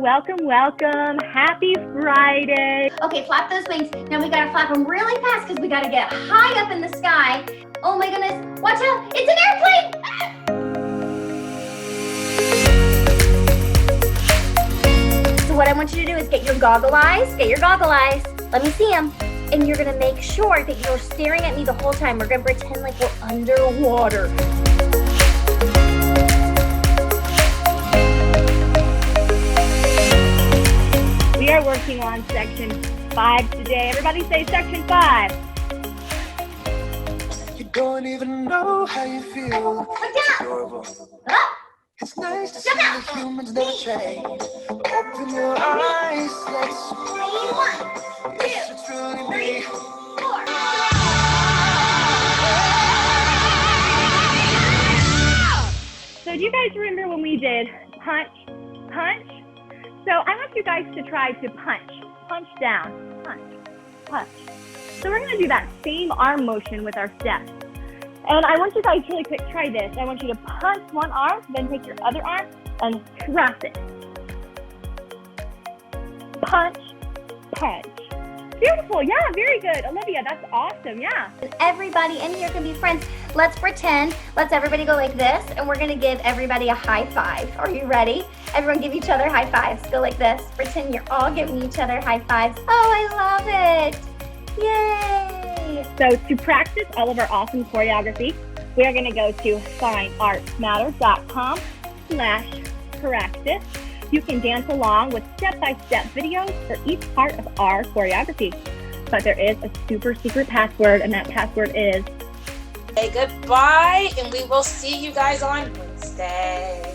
welcome, welcome. Happy Friday. Okay, flap those wings. Now we gotta flap them really fast because we gotta get high up in the sky. Oh my goodness, watch out, it's an airplane! So what I want you to do is get your goggle eyes. Let me see them. And you're gonna make sure that you're staring at me the whole time. We're gonna pretend like we're underwater. We are working on section 5 today. Everybody say section 5. You don't even know how you feel. It's adorable. It's nice to see the humans never change. Open your eyes, let's see. It's truly me. So do you guys remember when we did punch? So I want you guys to try to punch down, punch. So we're gonna do that same arm motion with our steps. And I want you guys really quick, try this. I want you to punch one arm, then take your other arm and cross it. Punch. Beautiful, yeah, very good. Olivia, that's awesome, yeah. Everybody in here can be friends. Let's pretend, let's everybody go like this, and we're gonna give everybody a high five. Are you ready? Everyone give each other high fives. Go like this. Pretend you're all giving each other high fives. Oh, I love it. Yay. So to practice all of our awesome choreography, we are gonna go to FineArtsMatter.com/practice. You can dance along with step-by-step videos for each part of our choreography. But there is a super secret password, and that password is... Say goodbye, and we will see you guys on Wednesday.